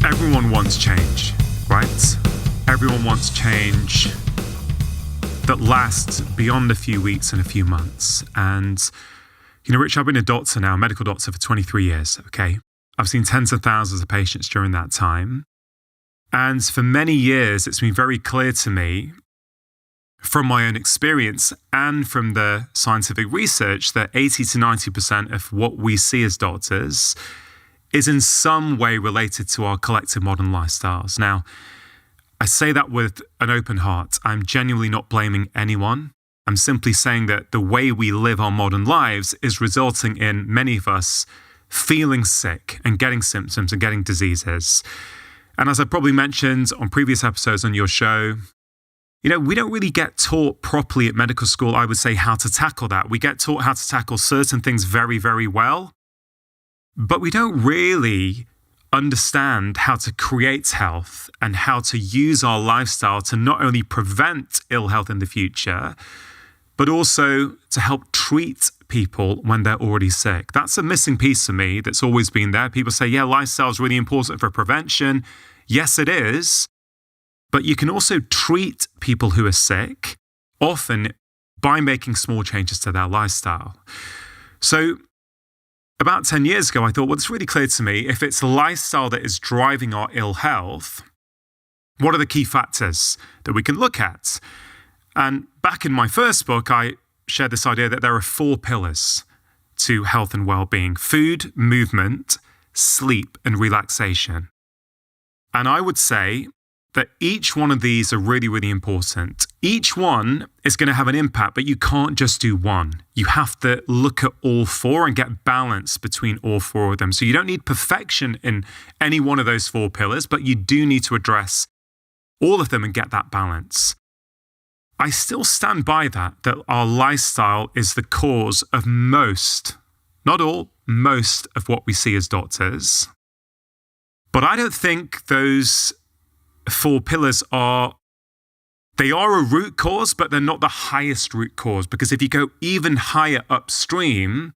Everyone wants change, right? Everyone wants change that lasts beyond a few weeks and a few months. And, Rich, I've been a doctor now, a medical doctor for 23 years, okay? I've seen tens of thousands of patients during that time. And for many years, it's been very clear to me from my own experience and from the scientific research that 80 to 90% of what we see as doctors is in some way related to our collective modern lifestyles. Now, I say that with an open heart. I'm genuinely not blaming anyone. I'm simply saying that the way we live our modern lives is resulting in many of us feeling sick and getting symptoms and getting diseases. And as I probably mentioned on previous episodes on your show, we don't really get taught properly at medical school, I would say, how to tackle that. We get taught how to tackle certain things very, very well, but we don't really understand how to create health and how to use our lifestyle to not only prevent ill health in the future, but also to help treat people when they're already sick. That's a missing piece for me that's always been there. People say, yeah, lifestyle is really important for prevention. Yes, it is. But you can also treat people who are sick, often by making small changes to their lifestyle. So about 10 years ago, I thought, well, it's really clear to me, if it's lifestyle that is driving our ill health, what are the key factors that we can look at? And back in my first book, I shared this idea that there are 4 pillars to health and well-being: food, movement, sleep, and relaxation. And I would say that each one of these are really, really important. Each one is going to have an impact, but you can't just do one. You have to look at all 4 and get balance between all 4 of them. So you don't need perfection in any one of those 4 pillars, but you do need to address all of them and get that balance. I still stand by that our lifestyle is the cause of most, not all, most of what we see as doctors. But I don't think those 4 pillars are a root cause, but they're not the highest root cause. Because if you go even higher upstream,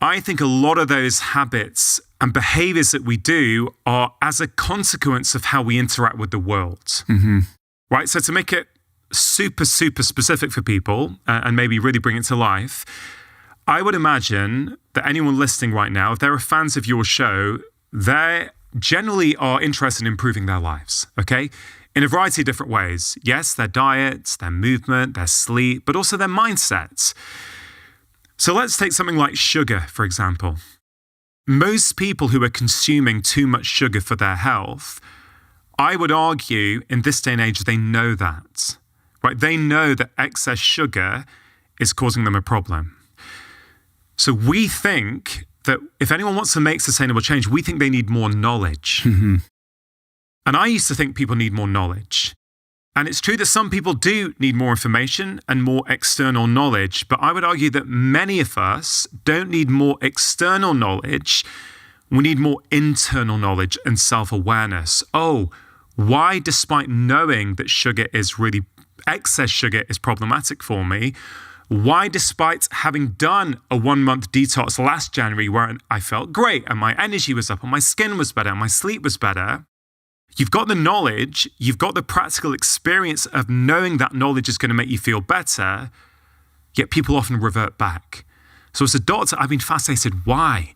I think a lot of those habits and behaviors that we do are as a consequence of how we interact with the world. Mm-hmm. Right? So to make it super, super specific for people and maybe really bring it to life, I would imagine that anyone listening right now, if they're fans of your show, they generally are interested in improving their lives, okay? In a variety of different ways. Yes, their diet, their movement, their sleep, but also their mindsets. So let's take something like sugar, for example. Most people who are consuming too much sugar for their health, I would argue in this day and age, they know that, right? They know that excess sugar is causing them a problem. So we think that if anyone wants to make sustainable change, we think they need more knowledge. Mm-hmm. And I used to think people need more knowledge. And it's true that some people do need more information and more external knowledge, but I would argue that many of us don't need more external knowledge. We need more internal knowledge and self-awareness. Oh, why, despite knowing that excess sugar is problematic for me, why, despite having done a 1-month detox last January where I felt great and my energy was up and my skin was better and my sleep was better, you've got the knowledge, you've got the practical experience of knowing that knowledge is going to make you feel better, yet people often revert back. So as a doctor, I've been fascinated. Why?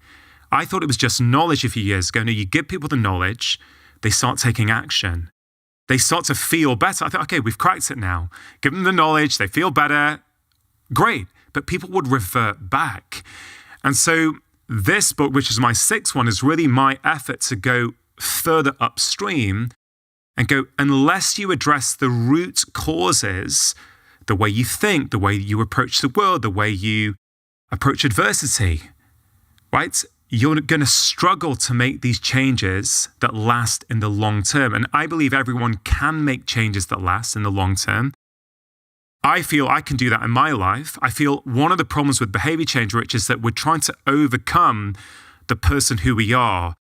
I thought it was just knowledge a few years ago. No, you give people the knowledge, they start taking action. They start to feel better. I thought, okay, we've cracked it now. Give them the knowledge, they feel better. Great, but people would revert back. And so this book, which is my 6th one, is really my effort to go further upstream and go, unless you address the root causes, the way you think, the way you approach the world, the way you approach adversity, right? You're going to struggle to make these changes that last in the long term. And I believe everyone can make changes that last in the long term. I feel I can do that in my life. I feel one of the problems with behavior change, Rich, is that we're trying to overcome the person who we are.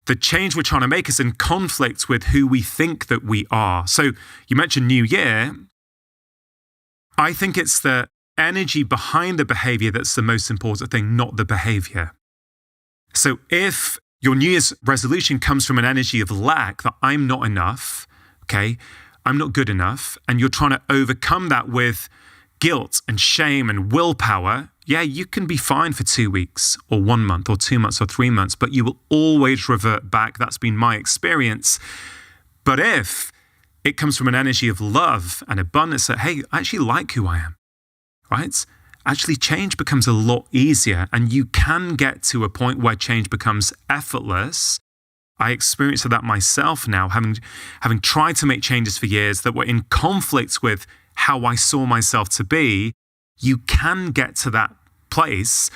The change we're trying to make is in conflict with who we think that we are. So you mentioned New Year. I think it's the energy behind the behavior that's the most important thing, not the behavior. So if your New Year's resolution comes from an energy of lack, that I'm not enough, okay? I'm not good enough. And you're trying to overcome that with guilt and shame and willpower. Yeah, you can be fine for 2 weeks or 1 month or 2 months or 3 months, but you will always revert back. That's been my experience. But if it comes from an energy of love and abundance that, hey, I actually like who I am, right? Actually, change becomes a lot easier, and you can get to a point where change becomes effortless. I experience that myself now, having tried to make changes for years that were in conflict with how I saw myself to be. You can get to that place,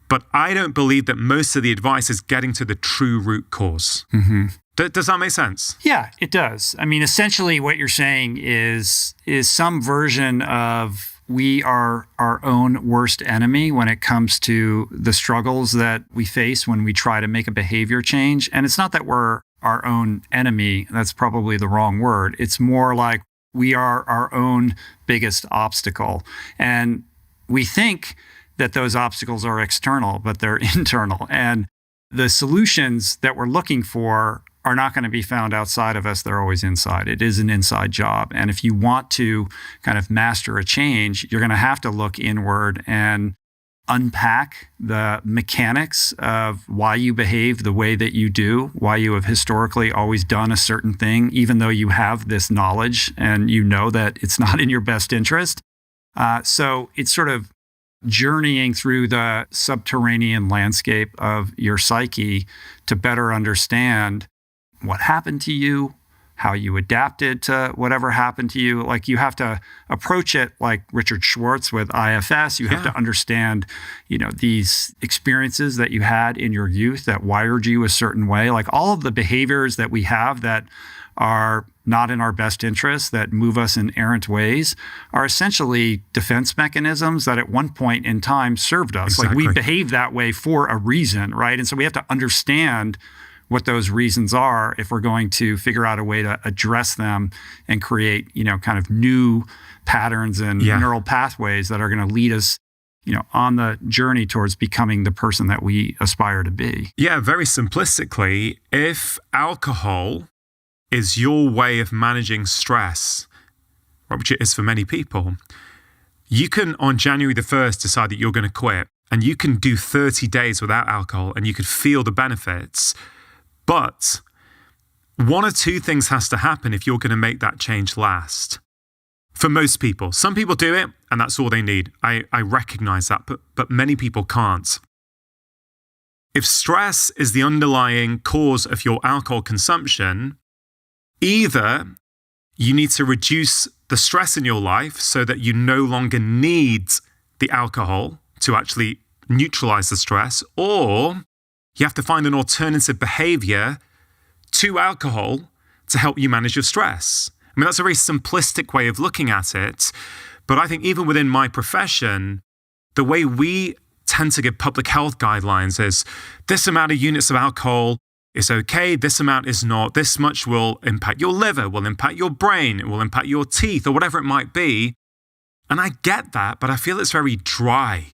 but I don't believe that most of the advice is getting to the true root cause. Mm-hmm. Does that make sense? Yeah, it does. I mean, essentially what you're saying is some version of we are our own worst enemy when it comes to the struggles that we face when we try to make a behavior change. And it's not that we're our own enemy. That's probably the wrong word. It's more like we are our own biggest obstacle. And we think that those obstacles are external, but they're internal. And the solutions that we're looking for are not going to be found outside of us. They're always inside. It is an inside job. And if you want to kind of master a change, you're going to have to look inward and unpack the mechanics of why you behave the way that you do, why you have historically always done a certain thing, even though you have this knowledge and you know that it's not in your best interest. So it's sort of journeying through the subterranean landscape of your psyche to better understand what happened to you, how you adapted to whatever happened to you. Like, you have to approach it like Richard Schwartz with IFS. You have to understand, these experiences that you had in your youth that wired you a certain way. Like, all of the behaviors that we have that are not in our best interest, that move us in errant ways, are essentially defense mechanisms that at one point in time served us. Exactly. Like, we behave that way for a reason, right? And so we have to understand what those reasons are if we're going to figure out a way to address them and create, kind of new patterns and neural pathways that are going to lead us, on the journey towards becoming the person that we aspire to be. Yeah, very simplistically, if alcohol is your way of managing stress, which it is for many people, you can, on January the 1st, decide that you're going to quit, and you can do 30 days without alcohol and you could feel the benefits. But one or two things has to happen if you're going to make that change last. For most people, some people do it and that's all they need. I recognize that, but many people can't. If stress is the underlying cause of your alcohol consumption, either you need to reduce the stress in your life so that you no longer need the alcohol to actually neutralize the stress, or you have to find an alternative behavior to alcohol to help you manage your stress. I mean, that's a very simplistic way of looking at it. But I think even within my profession, the way we tend to give public health guidelines is this amount of units of alcohol is okay, this amount is not, this much will impact your liver, will impact your brain, it will impact your teeth, or whatever it might be. And I get that, but I feel it's very dry.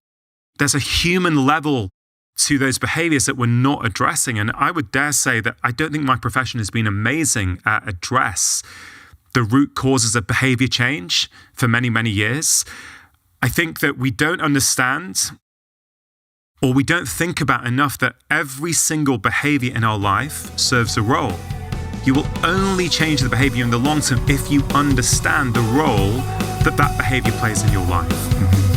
There's a human level to those behaviors that we're not addressing. And I would dare say that I don't think my profession has been amazing at address the root causes of behavior change for many, many years. I think that we don't understand, or we don't think about enough, that every single behavior in our life serves a role. You will only change the behavior in the long term if you understand the role that behavior plays in your life. Mm-hmm.